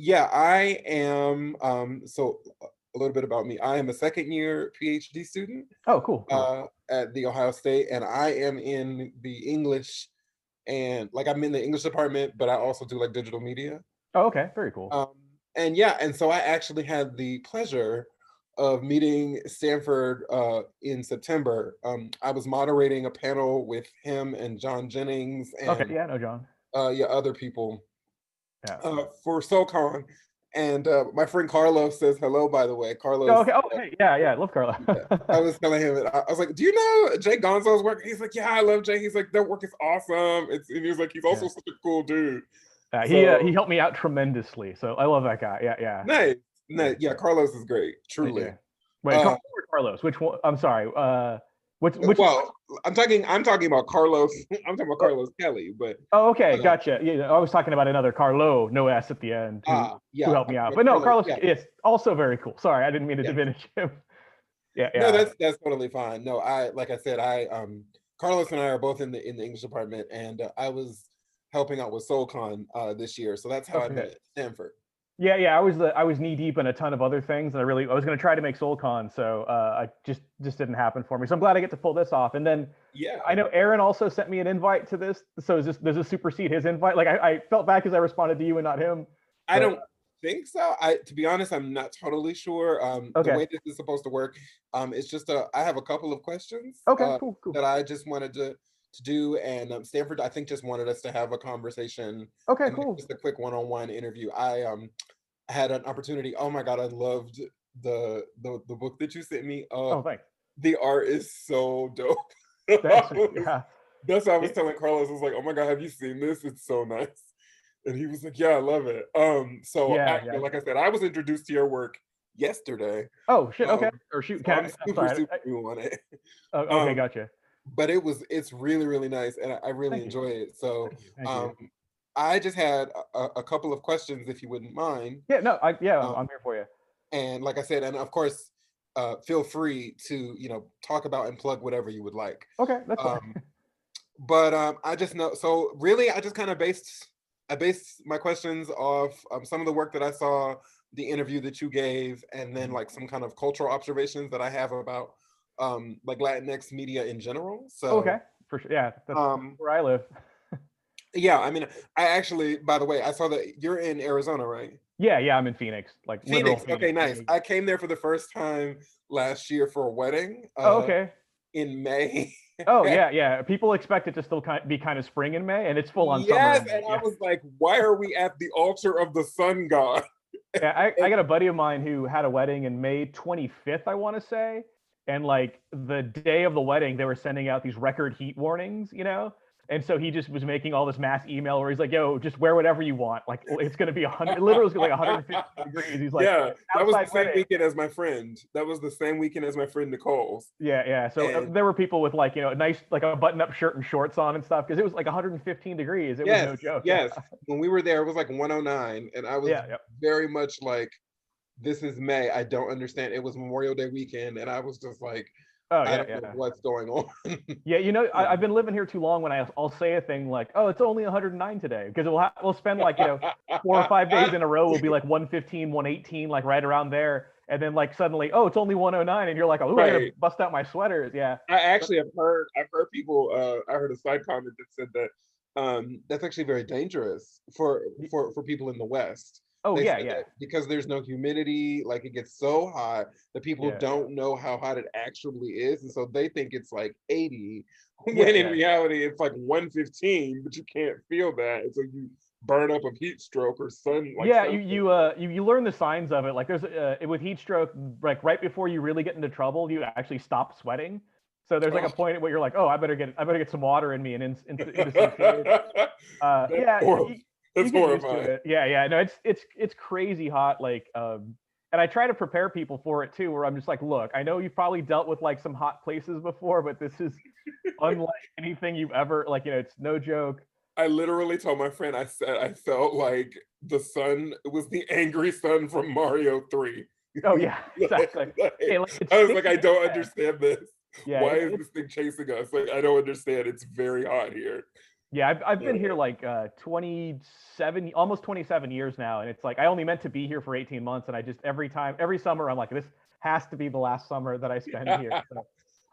Yeah, I am. So a little bit about me. I am a second year PhD student Oh, cool, cool. at the Ohio State, and I am in the English and like I'm in the English department, but I also do like digital media. Oh, okay, very cool. Um, and yeah, and so I actually had the pleasure of meeting Stanford in September. I was moderating a panel with him and John Jennings Okay, and yeah, no, John. yeah, other people Yeah. for SoCon. And my friend Carlos says hello, by the way. Oh, Carlos, okay. Oh, hey, yeah, yeah. Love Carla. yeah, I was telling him, I was like, do you know J Gonzo's work? He's like, yeah, I love Jay. He's like, that work is awesome. And he was like, he's Yeah. also such a cool dude. He So helped me out tremendously. So I love that guy. Yeah, yeah, nice. yeah. Nice. Yeah, Carlos is great, Thank truly. you. Wait, Uh, Carlos or Carlos? Which one? I'm sorry. Which? well, I'm talking about Carlos. I'm talking about Oh, Carlos Kelly, but oh, okay, uh, gotcha. Yeah, I was talking about another Carlo, no S at the end, who yeah, helped me out. But no, Carlos, Carlos yeah, is also very cool. Sorry, I didn't mean to yeah. diminish him. Yeah, No, yeah. that's totally fine. No, I like I said, I Carlos and I are both in the English department, and I was helping out with SoulCon this year, so that's how I Okay. met Stanford. Yeah, yeah. I was knee deep in a ton of other things, and I was going to try to make SoulCon, so I just didn't happen for me. So I'm glad I get to pull this off. And then I Yeah, know Aaron also sent me an invite to this. So does this supersede his invite? Like I felt bad because I responded to you and not him. I But don't think so. I To be honest, I'm not totally sure. The okay, way this is supposed to work, it's just I have a couple of questions okay, cool, cool. that I just wanted to do, and Stanford, I think, just wanted us to have a conversation Okay, and cool. just a quick one-on-one interview. I had an opportunity. Oh my God, I loved the book that you sent me. Oh, thanks. The art is so dope. Thanks. Yeah. That's what I was Yeah. telling Carlos. I was like, oh my God, have you seen this? It's so nice. And he was like, yeah, I love it. So Yeah, yeah. like I said, I was introduced to your work yesterday. Oh shit. Okay. Um, Or shoot. so I'm I'm super, sorry. super new on it. Oh, okay, Um, gotcha. but it's really, really nice, and I really Thank you. enjoy it. So Thank you. Thank you. um, I just had a couple of questions, if you wouldn't mind. Yeah. No. Um, I'm here for you. and like I said, and of course, feel free to talk about and plug whatever you would like. Okay, that's fine. Um, but I just know. So really, I just kind of based my questions off some of the work that I saw, the interview that you gave, and then Mhm. like some kind of cultural observations that I have about like Latinx media in general. Okay, So for sure. Yeah, that's um, where I live. yeah, I mean, I actually, by the way, I saw that you're in Arizona, right? Yeah, yeah, I'm in Phoenix, like literal Phoenix. Phoenix. Okay, Yeah, nice. yeah. I came there for the first time last year for a wedding Oh, okay. in May. Oh, yeah, yeah. People expect it to still be kind of spring in May, and it's full on summer Yes, in May. and I Yeah. was like, why are we at the altar of the sun god? Yeah, I And got a buddy of mine who had a wedding in May 25th, I want to say. And like the day of the wedding, they were sending out these record heat warnings, you know? And so he just was making all this mass email where he's like, yo, just wear whatever you want. Like it's going to be 100, literally it's gonna be like 150 degrees. He's like, yeah, that was the outside same wedding. weekend as my friend. That was the same weekend as my friend Nicole's. Yeah, yeah. So And there were people with like, a nice, like a button up shirt and shorts on and stuff because it was like 115 degrees. It was yes, no joke. Yeah. yes, when we were there, it was like 109, and I was Yeah. Yeah. very much like, this is May. I don't understand. It was Memorial Day weekend, and I was just like, Oh, I yeah. don't know Yeah. what's going on. Yeah, Yeah. I've been living here too long when I'll say a thing like, "Oh, it's only 109 today," because we'll spend like 4 or 5 days in a row. We'll be like 115, 118, like right around there, and then like suddenly, oh, it's only 109, and you're like, "Oh, I gotta Right. bust out my sweaters." Yeah. I But, actually I've heard people I heard a side comment that said that that's actually very dangerous for people in the West. oh They yeah, said yeah, that because there's no humidity, like it gets so hot that people yeah, don't know how hot it actually is, and so they think it's like 80 yeah, when in yeah. reality it's like 115, but you can't feel that, and so you burn up of heat stroke or Yeah, sun. you learn the signs of it. Like there's with heat stroke, like right before you really get into trouble, you actually stop sweating. So there's like a Oh. point where you're like, oh, I better get some water in me and into some shade. That's Yeah, horrible. you That's get used to horrifying. it. Yeah, yeah. No, it's crazy hot. Like, and I try to prepare people for it too. Where I'm just like, look, I know you've probably dealt with like some hot places before, but this is unlike anything you've ever like. It's no joke. I literally told my friend, I said I felt like the sun was the angry sun from Mario 3. Oh yeah, Like, exactly. like, Hey, like it's I was like, I sticky as don't heck. understand this. Yeah, Why is it's this thing chasing us? Like, I don't understand. It's very hot here. Yeah, I've been Uh, here like 27, almost 27 years now, and it's like I only meant to be here for 18 months, and I just every summer I'm like, this has to be the last summer that I spend here. So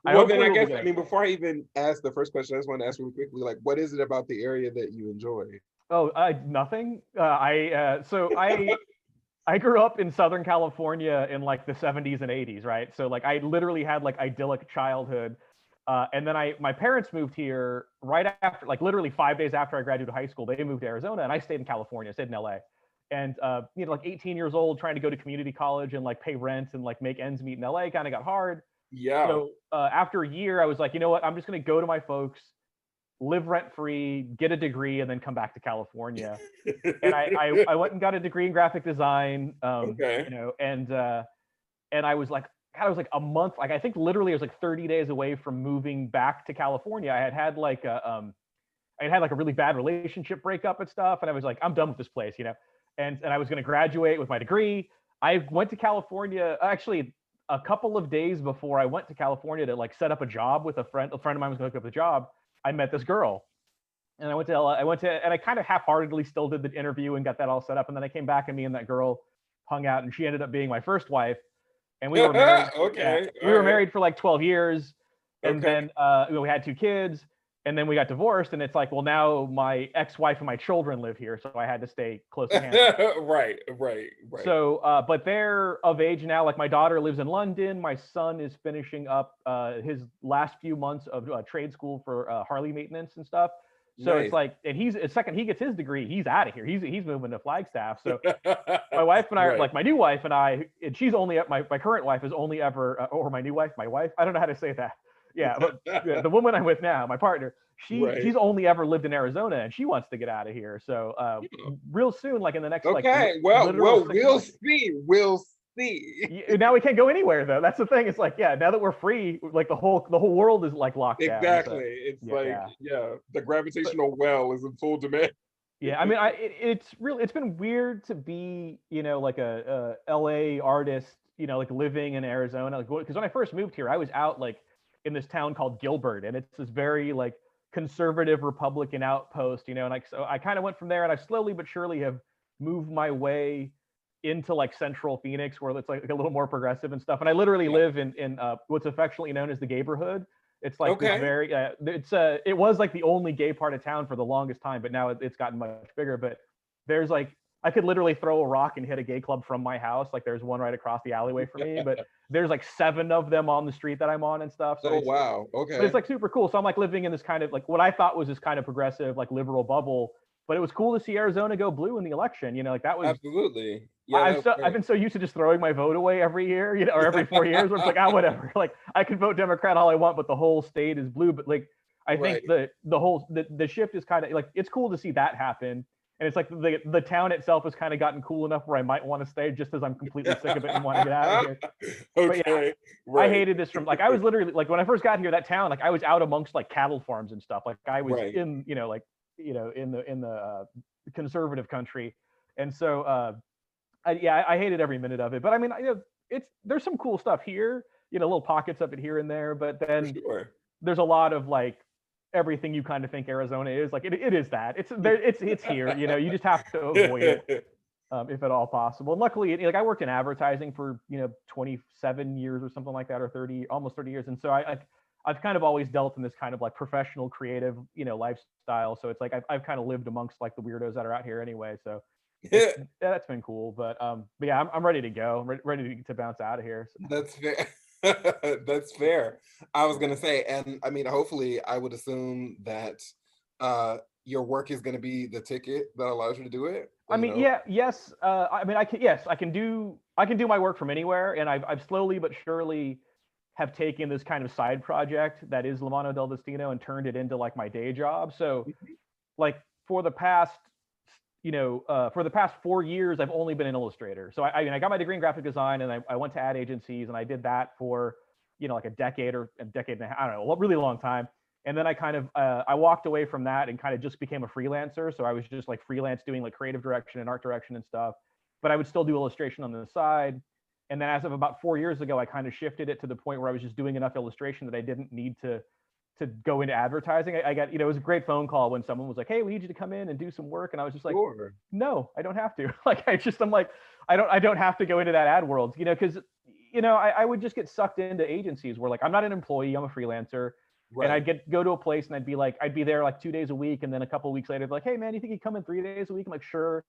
I Well, then hopefully I will be guess, I good. mean, before I even ask the first question, I just want to ask really quickly, like, what is it about the area that you enjoy? Oh, nothing. I grew up in Southern California in like the 70s and 80s, right? So like I literally had like idyllic childhood. And then my parents moved here right after, like literally 5 days after I graduated high school. They moved to Arizona, and I stayed in California, stayed in LA. And like 18 years old, trying to go to community college and like pay rent and like make ends meet in LA kind of got hard. Yeah. So after a year, I was like, you know what? I'm just gonna go to my folks, live rent free, get a degree, and then come back to California. And I went and got a degree in graphic design, Okay. and I was like, God, I was like a month, like I think literally I was like 30 days away from moving back to California. I had like a really bad relationship breakup and stuff, and I was like, I'm done with this place, and I was going to graduate with my degree. I went to California actually a couple of days before I went to California to like set up a job with a friend. A friend of mine was going to hook up a job. I met this girl, and and I kind of half-heartedly still did the interview and got that all set up. And then I came back, and me and that girl hung out, and she ended up being my first wife. And we were married. Yeah, Okay. we All were right. married for like 12 years, and Okay. then we had two kids, and then we got divorced. And it's like, well, now my ex-wife and my children live here, so I had to stay close to hand. Right. Right. Right. So, but they're of age now. Like my daughter lives in London. My son is finishing up his last few months of trade school for Harley maintenance and stuff. So it's Nice. like, and he's the second he gets his degree, he's out of here. He's moving to Flagstaff. So my wife and I, Right. like my new wife and I, and she's only my current wife is only ever, or my new wife, my wife. I don't know how to say that. Yeah, but the woman I'm with now, my partner, Right. she's only ever lived in Arizona, and she wants to get out of here. So real soon, like in the next like Okay. literal six We'll months. see. We'll see. Now we can't go anywhere though. That's the thing. It's like, yeah, now that we're free, like the whole world is like locked down. Exactly. So It's yeah, like, yeah. yeah, the But gravitational well is in full demand. yeah, I mean, it's been weird to be, like a LA artist, like living in Arizona, like because when I first moved here, I was out like in this town called Gilbert, and it's this very like conservative Republican outpost, and like so I kind of went from there, and I slowly but surely have moved my way into like central Phoenix, where it's like a little more progressive and stuff. And I literally Yeah. live in what's affectionately known as the Gayborhood. It's like this Okay. very it was like the only gay part of town for the longest time, but now it's gotten much bigger. But there's like I could literally throw a rock and hit a gay club from my house. Like there's one right across the alleyway from me, but there's like 7 of them on the street that I'm on and stuff. So Oh, wow. but it's Okay. like super cool. So I'm like living in this kind of like what I thought was this kind of progressive, like liberal bubble. But it was cool to see Arizona go blue in the election. Like that was Absolutely. Yeah, that's I've great. been so used to just throwing my vote away every year, or every 4 years, where it's like, whatever. Like I can vote Democrat all I want, but the whole state is blue. But like I think Right. the shift is kind of like it's cool to see that happen. And it's like the town itself has kind of gotten cool enough where I might want to stay just as I'm completely sick of it and want to get out of here. But yeah, Okay. I Right. hated this from like I was literally like when I first got here, that town, like I was out amongst like cattle farms and stuff. Like I was Right. in, like, in the conservative country. And so I hated every minute of it. But I mean, there's some cool stuff here, little pockets of it here and there. But For then sure. there's a lot of like everything you kind of think Arizona is. Like it is that it's there. It's here. You just have to avoid it if at all possible. And luckily, like I worked in advertising for 27 years or something like that, or 30, almost 30 years. And so I've kind of always dealt in this kind of like professional, creative, lifestyle. So it's like I've kind of lived amongst like the weirdos that are out here anyway. So that's been cool. But yeah, I'm ready to go. I'm ready to bounce out of here. So. That's fair. That's fair. I was gonna say, and I mean, hopefully, I would assume that your work is gonna be the ticket that allows you to do it. I You mean, know. yeah, yes. I mean, I can do my work from anywhere, and I've slowly but surely have taken this kind of side project that is Mano del Destino and turned it into like my day job. So like for the past for the past 4 years, I've only been an illustrator. So I mean, I got my degree in graphic design, and I went to ad agencies, and I did that for like a decade or a decade and a half, I don't know, a really long time. And then I kind of I walked away from that and kind of just became a freelancer. So I was just like freelance doing like creative direction and art direction and stuff, but I would still do illustration on the side. And then as of about 4 years ago, I kind of shifted it to the point where I was just doing enough illustration that I didn't need to to go into advertising. I got, it was a great phone call when someone was like, "Hey, we need you to come in and do some work," and I was just like, Sure. "No, I don't have to." Like, I'm like, I don't have to go into that ad world, because I would just get sucked into agencies where, like, I'm not an employee, I'm a freelancer. And Right. I'd go to a place and I'd be there like 2 days a week. And then a couple of weeks later, I'd be like, "Hey man, you think you come in 3 days a week?" I'm like, "Sure."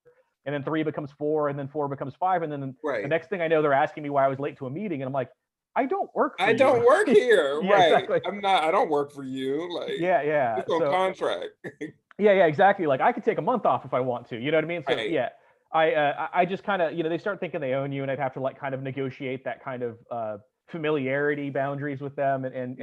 And then 3 becomes 4, and then 4 becomes 5. And then the Right. next thing I know, they're asking me why I was late to a meeting. And I'm like, "I don't work for I you." don't work here. Yeah, Right. exactly. I don't work for you. Like, Yeah, yeah. just on So contract. yeah, exactly. Like, I could take a month off if I want to. You know what I mean? So Right. yeah, I just kind of, they start thinking they own you, and I'd have to like kind of negotiate that kind of familiarity boundaries with them, and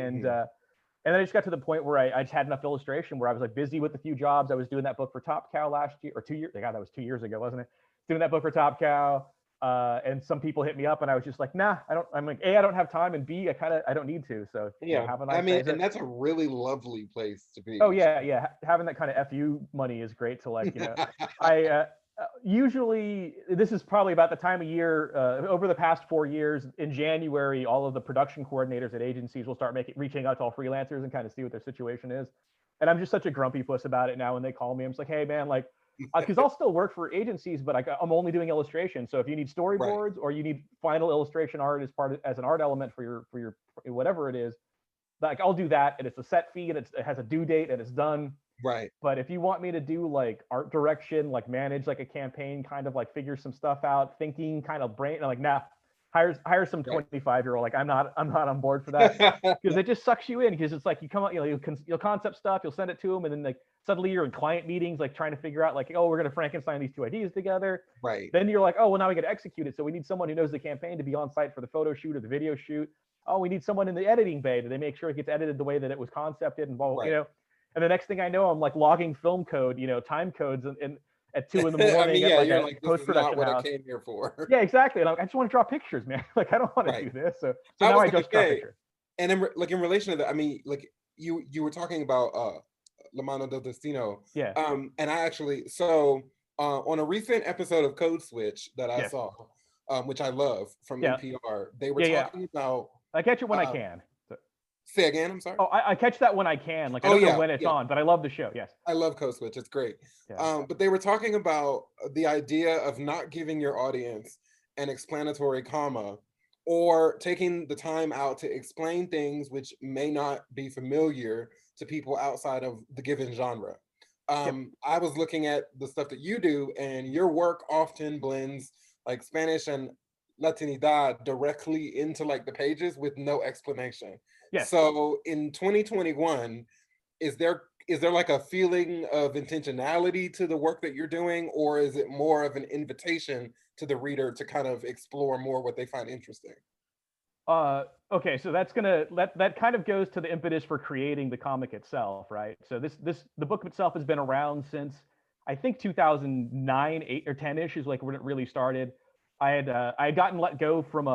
then I just got to the point where I just had enough illustration where I was like busy with a few jobs. I was doing that book for Top Cow last year or 2 years. God, that was 2 years ago, wasn't it? Doing that book for Top Cow. And some people hit me up, and I was just like, nah, I don't. I'm like, A, I don't have time, and B, I don't need to. So Yeah. have a I nice mean, day. and that's a really lovely place to Oh be. yeah, yeah. Having that kind of fu money is great to like. I usually, this is probably about the time of year, over the past 4 years, in January, all of the production coordinators at agencies will start reaching out to all freelancers and kind of see what their situation is. And I'm just such a grumpy puss about it now. When they call me, I'm just like, "Hey man, like, because I'll still work for agencies, but I'm only doing illustration. So if you need Right. storyboards or you need final illustration art as an art element for your whatever it is, like, I'll do that, and it's a set fee, and it has a due date, and it's done. Right. But if you want me to do like art direction, like manage like a campaign, kind of like figure some stuff out, thinking kind of brain, I'm like, nah, hire some Right. 25-year-old. Like, I'm not on board for that, because it just sucks you in, because it's like you come out, you'll concept stuff, you'll send it to them, and then like suddenly you're in client meetings, like trying to figure out like, oh, we're gonna Frankenstein these two ideas together. Right. Then you're like, oh well, now we got to execute it. So we need someone who knows the campaign to be on site for the photo shoot or the video shoot. Oh, we need someone in the editing bay to make sure it gets edited the way that it was concepted and blah, Right. And the next thing I know, I'm like logging film code, time codes, and at 2 in the I morning mean, at yeah, like you're a like, this post is not production what I house. came here for. Yeah, exactly. And I just want to draw pictures, man. Like, I don't want to Right. do this. So I now was I gonna just draw say, pictures. and in relation to that, I mean, like you were talking about La Mano del Destino. Yeah. And I actually, so on a recent episode of Code Switch that I Yeah. saw, which I love, from Yeah. NPR, they were Yeah. talking about I catch it when I uh, can. So, say again, I'm sorry. oh, I catch that when I can. Like, I Oh don't know yeah, when it's yeah. on, but I love the show. Yes. I love Code Switch. It's great. Yeah. But they were talking about the idea of not giving your audience an explanatory comma, or taking the time out to explain things which may not be familiar to people outside of the given genre. Yep. I was looking at the stuff that you do, and your work often blends like Spanish and Latinidad directly into like the pages with no explanation. Yes. So in 2021, is there like a feeling of intentionality to the work that you're doing, or is it more of an invitation to the reader to kind of explore more what they find interesting? Okay, so that kind of goes to the impetus for creating the comic itself, right? So the book itself has been around since, I think, 2009, 8 or 10-ish is like when it really started. I had gotten let go from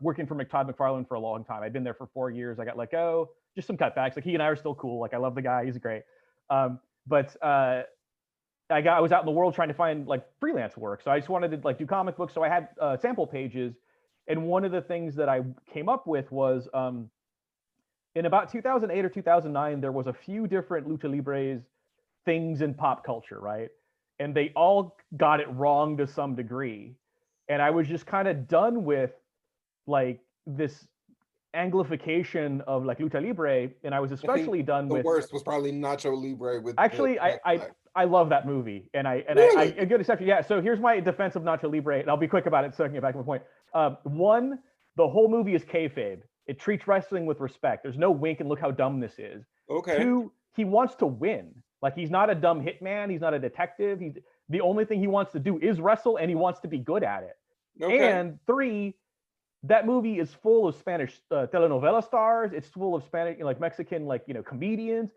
working for Todd McFarlane for a long time. I'd been there for 4 years. I got let go, just some cutbacks. Like, he and I are still cool. Like, I love the guy, he's great. But I was out in the world trying to find like freelance work. So I just wanted to like do comic books. So I had sample pages, and one of the things that I came up with was, in about 2008 or 2009, there was a few different lucha libres things in pop culture, right? And they all got it wrong to some degree. And I was just kind of done with like this Anglification of like lucha libre, and I was I think especially done the with, worst was probably Nacho Libre with the actually, Jack Black. I love that movie, and I Really? a good exception. Yeah. So here's my defense of Nacho Libre, and I'll be quick about it so I can get back to my point. One, the whole movie is kayfabe. It treats wrestling with respect. There's no wink and look how dumb this is. Okay. Two, he wants to win. Like, he's not a dumb hitman. He's not a detective. He's the only thing he wants to do is wrestle, and he wants to be good at it. Okay. And three, that movie is full of Spanish telenovela stars. It's full of Spanish, like Mexican, like, comedians.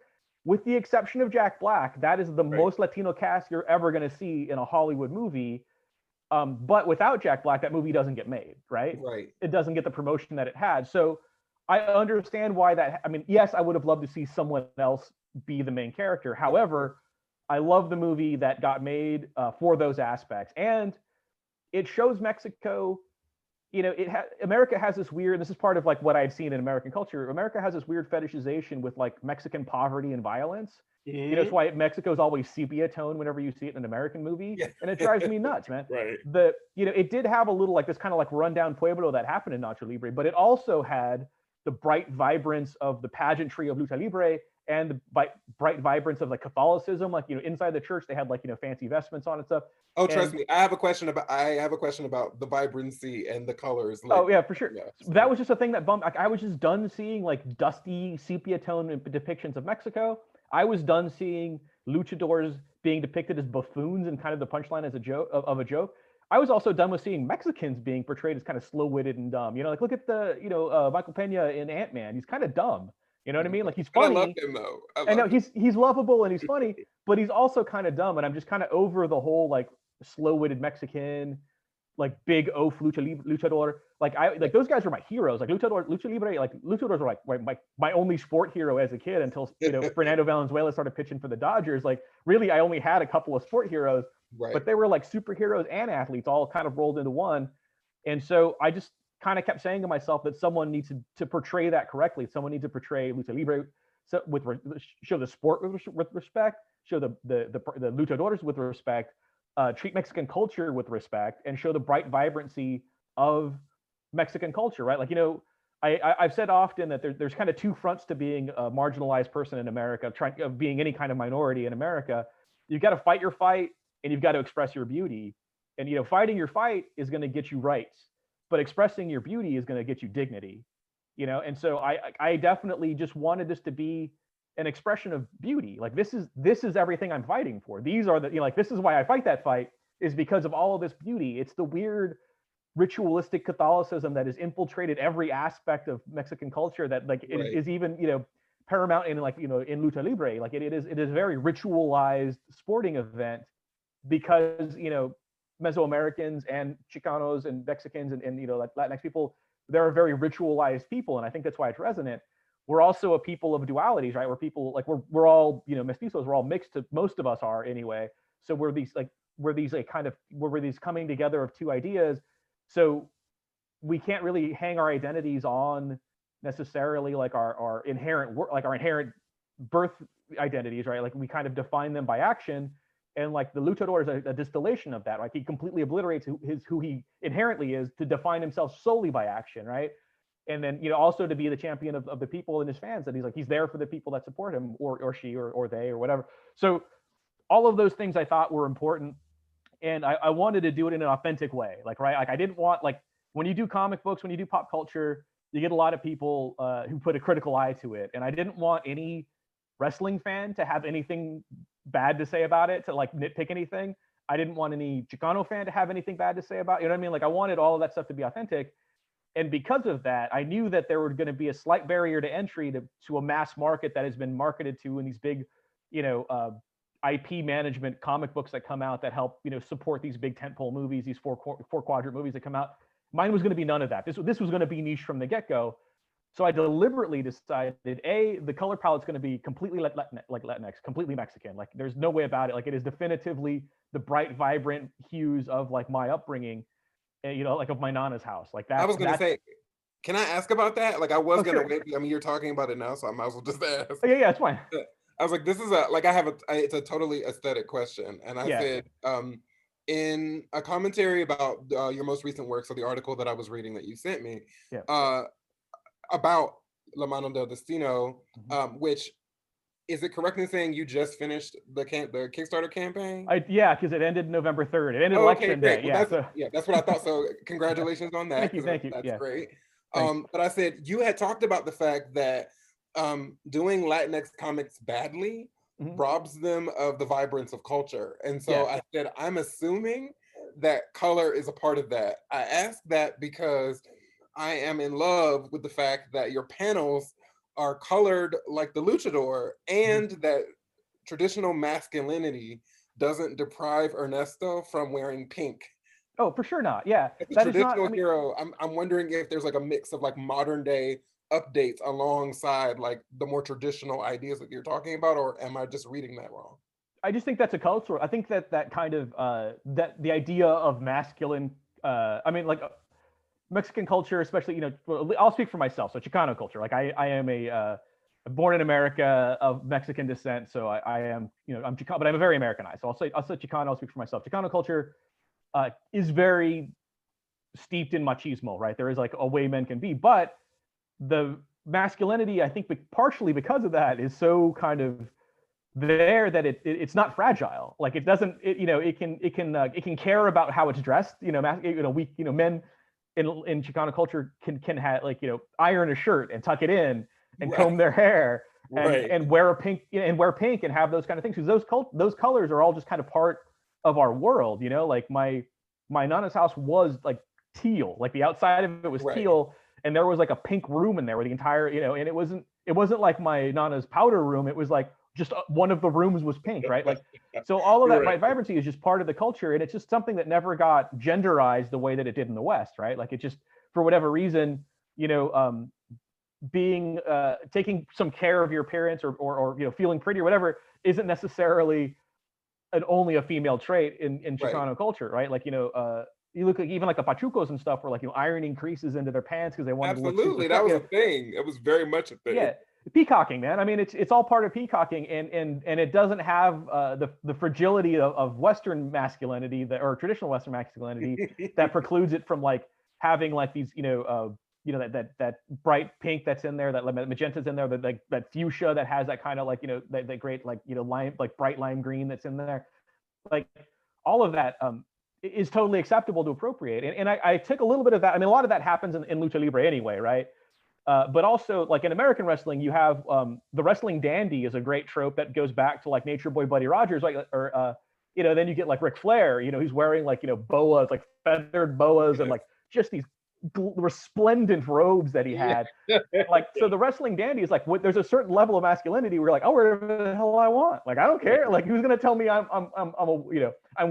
With the exception of Jack Black, that is the Right. most Latino cast you're ever going to see in a Hollywood movie. But without Jack Black, that movie doesn't get made, right? Right. It doesn't get the promotion that it had. So I understand why that. I mean, yes, I would have loved to see someone else be the main character. However, I love the movie that got made for those aspects, and it shows Mexico. America has this weird, this is part of like what I've seen in American culture. America has this weird fetishization with like Mexican poverty and violence. It's why Mexico's always sepia tone whenever you see it in an American movie. Yeah. And it drives me nuts, man. Right. It did have a little like this kind of like rundown pueblo that happened in Nacho Libre, but it also had the bright vibrance of the pageantry of lucha libre and the bright vibrance of like Catholicism. Like, inside the church, they had like, fancy vestments on and stuff. Oh, trust me, I have a question about the vibrancy and the colors. Oh yeah, for sure. Yeah, so that was just a thing that bumped. Like, I was just done seeing like dusty sepia tone depictions of Mexico. I was done seeing luchadors being depicted as buffoons and kind of the punchline as a joke of a joke. I was also done with seeing Mexicans being portrayed as kind of slow-witted and dumb. Like look at the Michael Pena in Ant-Man. He's kind of dumb. You know what I mean? Like he's funny. I love him though. I know he's lovable and he's funny, but he's also kind of dumb. And I'm just kind of over the whole like slow-witted Mexican, like big oaf luchador. Like those guys were my heroes. Like lucha libre, like luchadors were like my only sport hero as a kid until Fernando Valenzuela started pitching for the Dodgers. Like really, I only had a couple of sport heroes, right. But they were like superheroes and athletes all kind of rolled into one. And so I just kind of kept saying to myself that someone needs to portray that correctly. Someone needs to portray lucha libre show the sport with respect, show the luchadores with respect, treat Mexican culture with respect, and show the bright vibrancy of Mexican culture, right? Like, I've said often that there's kind of two fronts to being a marginalized person in America, being any kind of minority in America. You've got to fight your fight and you've got to express your beauty. And, fighting your fight is going to get you rights, but expressing your beauty is going to get you dignity, And so I definitely just wanted this to be an expression of beauty. Like this is everything I'm fighting for. These are this is why I fight that fight, is because of all of this beauty. It's the weird ritualistic Catholicism that has infiltrated every aspect of Mexican culture that like right. is even paramount in like in lucha libre. Like it is a very ritualized sporting event because Mesoamericans and Chicanos and Mexicans and Latinx people, they're a very ritualized people, and I think that's why it's resonant. We're also a people of dualities, right? We're people like we're all mestizos. We're all mixed. Most of us are anyway. So we're these coming together of two ideas. So we can't really hang our identities on necessarily like our inherent birth identities, right? Like we kind of define them by action, and like the luchador is a distillation of that. Like he completely obliterates who he inherently is to define himself solely by action, right? And then also to be the champion of the people and his fans, that he's there for the people that support him, or she or they or whatever. So all of those things I thought were important, and I wanted to do it in an authentic way. Like right, like I didn't want, like when you do comic books, when you do pop culture, you get a lot of people who put a critical eye to it, and I didn't want any wrestling fan to have anything bad to say about it, to like nitpick anything. I didn't want any Chicano fan to have anything bad to say about it. You know what I mean? Like I wanted all of that stuff to be authentic. And because of that, I knew that there was going to be a slight barrier to entry to a mass market that has been marketed to in these big, IP management comic books that come out that help, support these big tentpole movies, these four quadrant movies that come out. Mine was going to be none of that. This was going to be niche from the get-go. So I deliberately decided, the color palette's going to be completely Latinx, completely Mexican. Like there's no way about it. Like it is definitively the bright, vibrant hues of like my upbringing, like of my Nana's house. Like that. I was going to say, can I ask about that? Like I was going to sure. wait. I mean, you're talking about it now, so I might as well just ask. Yeah, it's fine. I was like, this is it's a totally aesthetic question. And I said, in a commentary about your most recent work, so the article that I was reading that you sent me, about La Mano del Destino, which, is it correct in saying you just finished the Kickstarter campaign? Because it ended November 3rd. It ended election day. Well, that's what I thought. So congratulations on that. Thank you. That's great. But I said, you had talked about the fact that doing Latinx comics badly robs them of the vibrance of culture. And so I said, I'm assuming that color is a part of that. I asked that because I am in love with the fact that your panels are colored like the luchador, and that traditional masculinity doesn't deprive Ernesto from wearing pink. Oh, for sure not. Yeah. As a traditional hero, I'm wondering if there's like a mix of like modern day updates alongside like the more traditional ideas that you're talking about, or am I just reading that wrong? I just think that's a cultural. I think that kind of that the idea of masculine. Mexican culture, especially, well, I'll speak for myself. So Chicano culture, like I am born in America of Mexican descent. So I am, I'm Chicano, but I'm a very Americanized. So I'll say Chicano, I'll speak for myself. Chicano culture is very steeped in machismo, right? There is like a way men can be, but the masculinity, I think partially because of that, is so kind of there that it's not fragile. Like it doesn't, it can care about how it's dressed. Men in Chicano culture can have, like, iron a shirt and tuck it in and Right. comb their hair Right. and wear pink and have those kind of things, because those colors are all just kind of part of our world. Like my nana's house was like teal, like the outside of it was Right. teal, and there was like a pink room in there with the entire, and it wasn't like my nana's powder room. It was like just one of the rooms was pink, right? Like, so all of that Right. vibrancy is just part of the culture, and it's just something that never got genderized the way that it did in the West, right? Like it just, for whatever reason, being taking some care of your appearance or feeling pretty or whatever isn't necessarily only a female trait in Chicano Right. culture, right? Like, you look at even like the pachucos and stuff were like, ironing creases into their pants because they wanted to look super Absolutely. That sharp. was a thing. It was very much a thing. Yeah, peacocking, man. I mean, it's all part of peacocking, and it doesn't have the fragility of Western masculinity, or traditional Western masculinity, that precludes it from like having like these, that bright pink that's in there, that magenta's in there, that fuchsia that has that kind of like, that great like, lime, like bright lime green that's in there, like all of that is totally acceptable to appropriate. And I took a little bit of that. I mean, a lot of that happens in lucha libre anyway, right? But also, like in American wrestling, you have the wrestling dandy is a great trope that goes back to like Nature Boy Buddy Rogers, like, or then you get like Ric Flair, he's wearing like, boas, like feathered boas, and like just these resplendent robes that he had. And like, so the wrestling dandy is like, there's a certain level of masculinity where you're like, oh, whatever the hell I want. Like, I don't care. Like, who's gonna tell me I'm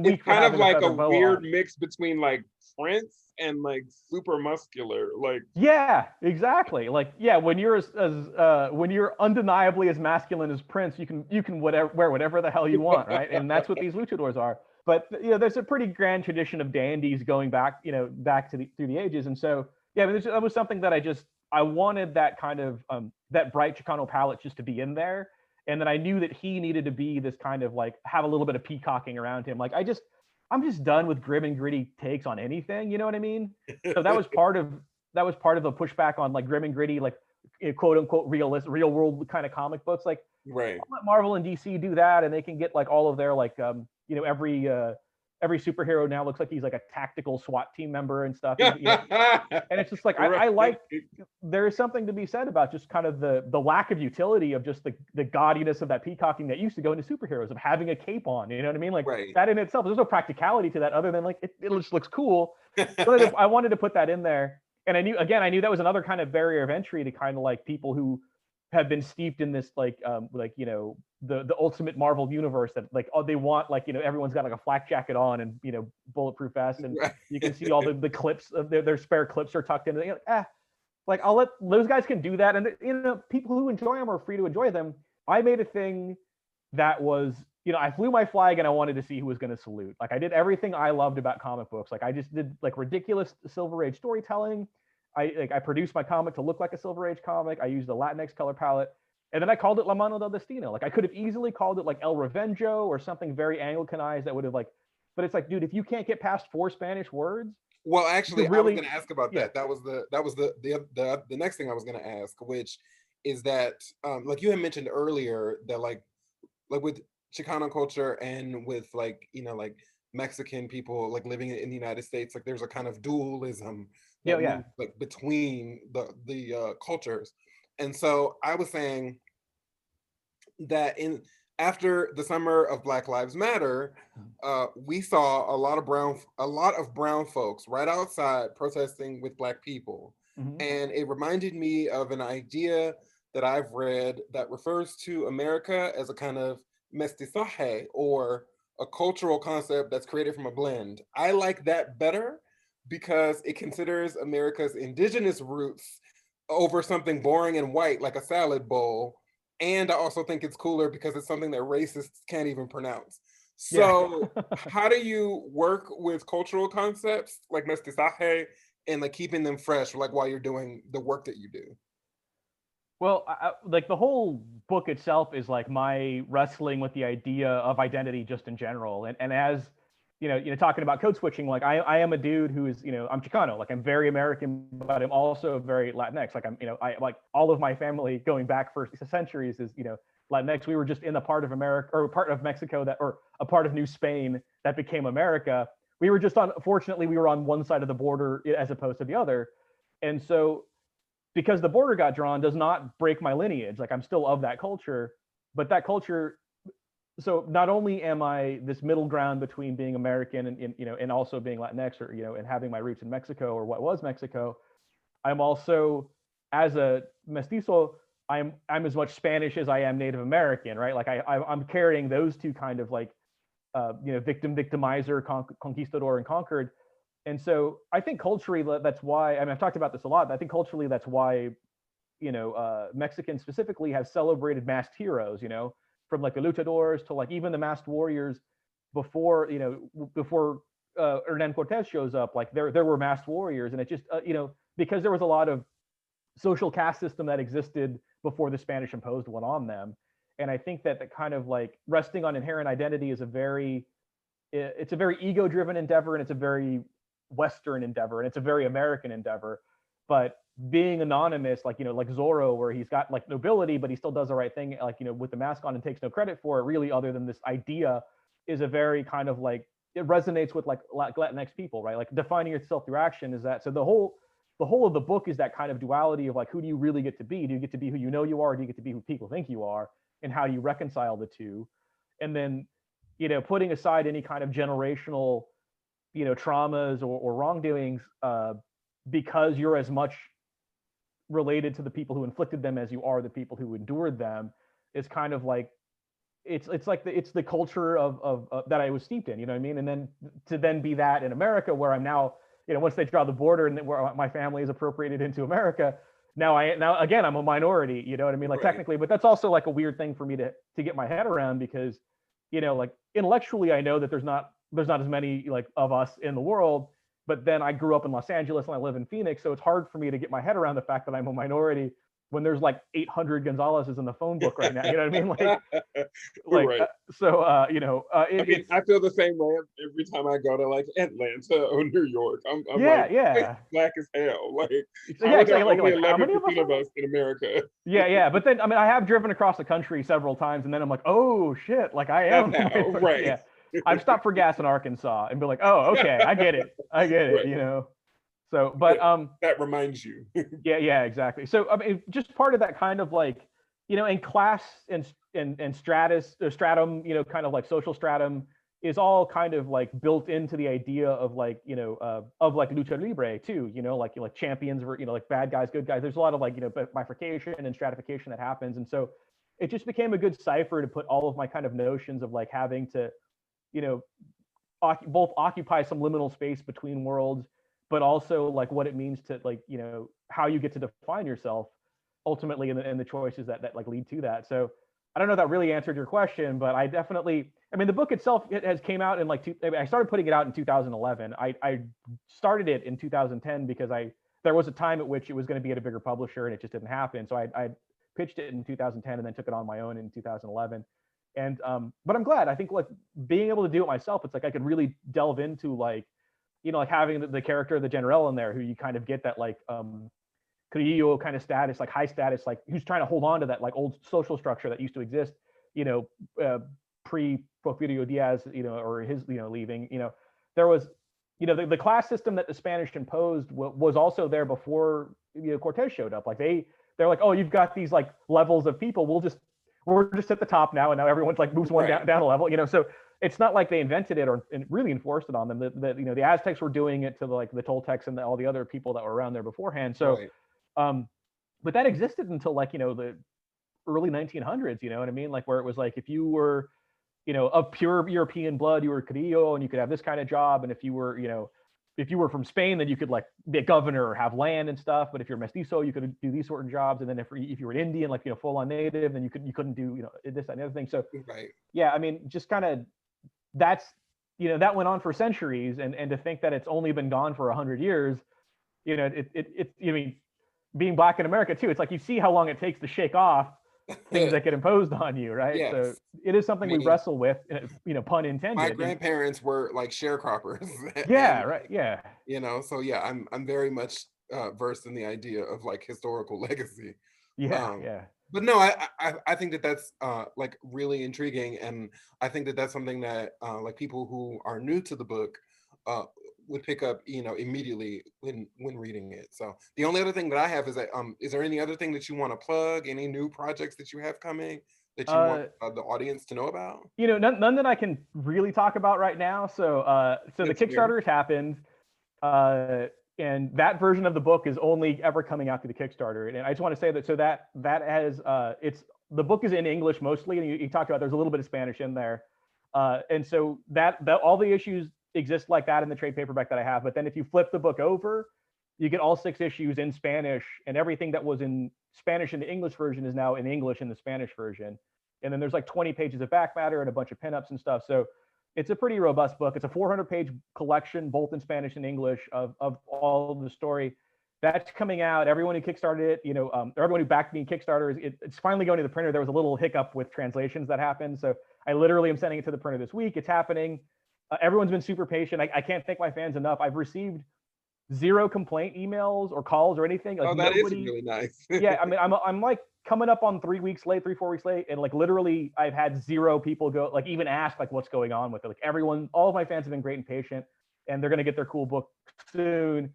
weak It's for kind of having like a a boa weird on. mix between like Prince and like super muscular. Like, Yeah, exactly. Like, yeah, when you're when you're undeniably as masculine as Prince, you can wear whatever the hell you want, right? And that's what these luchadors are. But there's a pretty grand tradition of dandies going back, back to through the ages, and so yeah, I mean, that was something that I wanted, that kind of that bright Chicano palette just to be in there, and then I knew that he needed to be this kind of like have a little bit of peacocking around him. Like I'm just done with grim and gritty takes on anything. You know what I mean? So that was part of the pushback on like grim and gritty, like quote unquote real world kind of comic books. Like, right. I'll let Marvel and DC do that, and they can get like all of their like every superhero now looks like he's like a tactical SWAT team member and stuff. And it's just like I like, there is something to be said about just kind of the lack of utility of just the gaudiness of that peacocking that used to go into superheroes, of having a cape on. You know what I mean? Like right. that in itself, there's no practicality to that other than like it just looks cool. So I wanted to put that in there, and I knew that was another kind of barrier of entry to kind of like people who have been steeped in this like the ultimate Marvel universe, that like, oh, they want like, everyone's got like a flak jacket on and bulletproof vests, and Right. you can see all the clips of their spare clips are tucked in. Like I'll let those guys can do that, and people who enjoy them are free to enjoy them. I made a thing that was, I flew my flag and I wanted to see who was going to salute. Like I did everything I loved about comic books. Like I just did like ridiculous Silver Age storytelling. I produced my comic to look like a Silver Age comic. I used a Latinx color palette, and then I called it La Mano del Destino. Like I could have easily called it like El Revenjo or something very Anglicanized that would have like, but it's like, dude, if you can't get past 4 Spanish words, well, actually, really, I was going to ask about that. That was the next thing I was going to ask, which is that like you had mentioned earlier, that like with Chicano culture and with like like Mexican people like living in the United States, like there's a kind of dualism that moves like between the cultures. And so I was saying that after the summer of Black Lives Matter, we saw a lot of brown folks right outside protesting with Black people. Mm-hmm. And it reminded me of an idea that I've read that refers to America as a kind of mestizaje, or a cultural concept that's created from a blend. I like that better because it considers America's indigenous roots over something boring and white like a salad bowl. And I also think it's cooler because it's something that racists can't even pronounce. So how do you work with cultural concepts like mestizaje and like keeping them fresh, like while you're doing the work that you do? Well, like the whole book itself is like my wrestling with the idea of identity just in general, and as talking about code switching, like I am a dude who is, I'm Chicano, like I'm very American, but I'm also very Latinx. Like I like all of my family going back for centuries is, Latinx. We were just in a part of America or part of Mexico or a part of New Spain that became America. We were just fortunately, we were on one side of the border as opposed to the other. And so because the border got drawn does not break my lineage. Like I'm still of that culture, but that culture. So not only am I this middle ground between being American and also being Latinx, or and having my roots in Mexico or what was Mexico, I'm also, as a mestizo, I'm as much Spanish as I am Native American, right? Like I'm carrying those two kind of like victimizer, conquistador, and conquered. And so I think culturally that's why. I mean, I've talked about this a lot, but I think culturally that's why Mexicans specifically have celebrated masked heroes, from like the luchadors to like even the masked warriors before Hernan Cortez shows up. Like there were masked warriors, and it just because there was a lot of social caste system that existed before the Spanish imposed one on them. And I think that the kind of like resting on inherent identity is it's a very ego driven endeavor, and it's a very Western endeavor, and it's a very American endeavor. But being anonymous, like like Zorro, where he's got like nobility, but he still does the right thing, like with the mask on, and takes no credit for it, really, other than this idea, is a very kind of like, it resonates with like Latinx people, right? Like defining yourself through action is that. So the whole of the book is that kind of duality of like, who do you really get to be? Do you get to be who you know you are? Or do you get to be who people think you are? And how do you reconcile the two? And then putting aside any kind of generational traumas or wrongdoings, because you're as much related to the people who inflicted them as you are the people who endured them, is kind of like it's like it's the culture of that I was steeped in, you know what I mean? And then to then be that in America, where I'm now, once they draw the border and where my family is appropriated into America, now again I'm a minority, you know what I mean? Like Right. technically, but that's also like a weird thing for me to get my head around, because like intellectually I know that there's not as many like of us in the world. But then I grew up in Los Angeles and I live in Phoenix, so it's hard for me to get my head around the fact that I'm a minority when there's like 800 Gonzalez's in the phone book right now. You know what I mean? Right. I mean, I feel the same way every time I go to like Atlanta or New York. I'm like, black as hell. Like, how are there only 11% of us in America? Yeah. But then, I mean, I have driven across the country several times, and then I'm like, oh shit, like I am. Right. Yeah. I've stopped for gas in Arkansas and be like, oh, okay, I get it. Right. So, but that reminds you. yeah, exactly. So, I mean, just part of that kind of like, in class and stratum, kind of like social stratum, is all kind of like built into the idea of like, of like lucha libre too, like champions were, like bad guys, good guys. There's a lot of like, bifurcation and stratification that happens. And so it just became a good cipher to put all of my kind of notions of like having to, both occupy some liminal space between worlds, but also like what it means to like, how you get to define yourself ultimately, and the choices that like lead to that. So I don't know if that really answered your question, but I definitely, I mean, the book itself, it has came out in like, I started putting it out in 2011. I started it in 2010 because there was a time at which it was going to be at a bigger publisher and it just didn't happen. So I pitched it in 2010 and then took it on my own in 2011. And but I'm glad. I think like being able to do it myself, it's like I could really delve into like, like having the character of the General in there, who you kind of get that like Carrillo kind of status, like high status, like who's trying to hold on to that like old social structure that used to exist, pre Porfirio Diaz, or his, leaving. There was, the class system that the Spanish imposed was also there before Cortez showed up. Like they're like, oh, you've got these like levels of people. We're just at the top now, and now everyone's like moves one down a level, So it's not like they invented it or really enforced it on them. The Aztecs were doing it to like the Toltecs and all the other people that were around there beforehand. So, but that existed until like the early 1900s. You know what I mean? Like where it was like if you were, of pure European blood, you were Carrillo, and you could have this kind of job, and if you were, if you were from Spain, then you could like be a governor or have land and stuff. But if you're mestizo, you could do these certain jobs. And then if you were an Indian, like full on native, then you couldn't do this, that, and the other thing. So yeah, I mean, just kind of that's that went on for centuries, and to think that it's only been gone for 100 years you know, I mean, being Black in America too, it's like you see how long it takes to shake off things that get imposed on you, right? Yes. So it is something we wrestle with, you know, pun intended. My grandparents were like sharecroppers. Yeah, right. Yeah. You know, so yeah, I'm very much versed in the idea of like historical legacy. Yeah, yeah. But no, I think that that's like really intriguing, and I think that that's something that like people who are new to the book would pick up, you know, immediately when reading it. So the only other thing that I have is that is there any other thing that you want to plug? Any new projects that you have coming that you want the audience to know about? You know, none that I can really talk about right now. So so the Kickstarter has happened. And that version of the book is only ever coming out through the Kickstarter. And I just want to say that, so that has the book is in English mostly, and you talked about there's a little bit of Spanish in there, and so that all the issues exist like that in the trade paperback that I have. But then if you flip the book over, you get all 6 issues in Spanish, and everything that was in Spanish in the English version is now in English in the Spanish version. And then there's like 20 pages of back matter and a bunch of pinups and stuff. So it's a pretty robust book. It's a 400-page collection, both in Spanish and English, of all of the story. That's coming out. Everyone who Kickstarted it, you know, everyone who backed me in Kickstarter, it's finally going to the printer. There was a little hiccup with translations that happened. So I literally am sending it to the printer this week. It's happening. Everyone's been super patient. I can't thank my fans enough. I've received 0 complaint emails or calls or anything. Like, that is really nice. Yeah, I mean, I'm like coming up on 3 weeks late, 3-4 weeks late, and like literally I've had 0 people go, like, even ask like what's going on with it. Like everyone, all of my fans have been great and patient, and they're gonna get their cool book soon.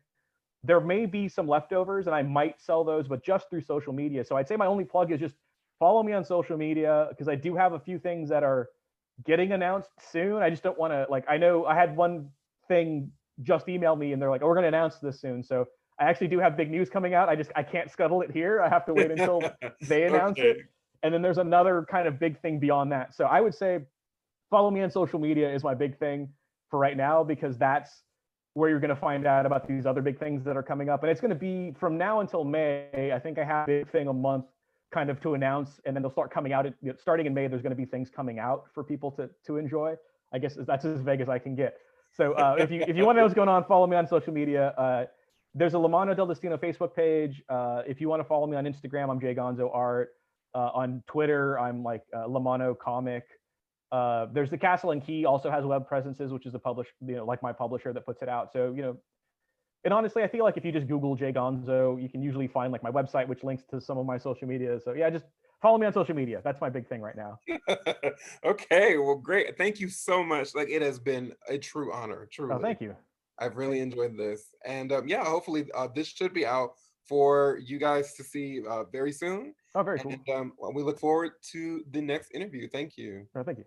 There may be some leftovers, and I might sell those, but just through social media. So I'd say my only plug is just follow me on social media, because I do have a few things that are getting announced soon. I just don't want to, like, I know I had one thing just email me and they're like, oh, we're going to announce this soon. So I actually do have big news coming out. I can't scuttle it here. I have to wait until they announce it. And then there's another kind of big thing beyond that. So I would say follow me on social media is my big thing for right now, because that's where you're going to find out about these other big things that are coming up. And it's going to be from now until May. I think I have a big thing a month kind of to announce, and then they'll start coming out. Starting in May, there's going to be things coming out for people to enjoy. I guess that's as vague as I can get. So if you want to know what's going on, follow me on social media. There's a Mano del Destino Facebook page. If you want to follow me on Instagram, I'm J Gonzo Art. On Twitter, I'm like Lamano Comic. There's the Castle and Key also has web presences, which is a like my publisher that puts it out. So, you know, and honestly, I feel like if you just Google J Gonzo, you can usually find like my website, which links to some of my social media. So yeah, just follow me on social media. That's my big thing right now. Okay, well, great. Thank you so much. Like, it has been a true honor. Truly. Oh, thank you. I've really enjoyed this. And yeah, hopefully this should be out for you guys to see very soon. Oh, very cool. And we look forward to the next interview. Thank you. Oh, thank you.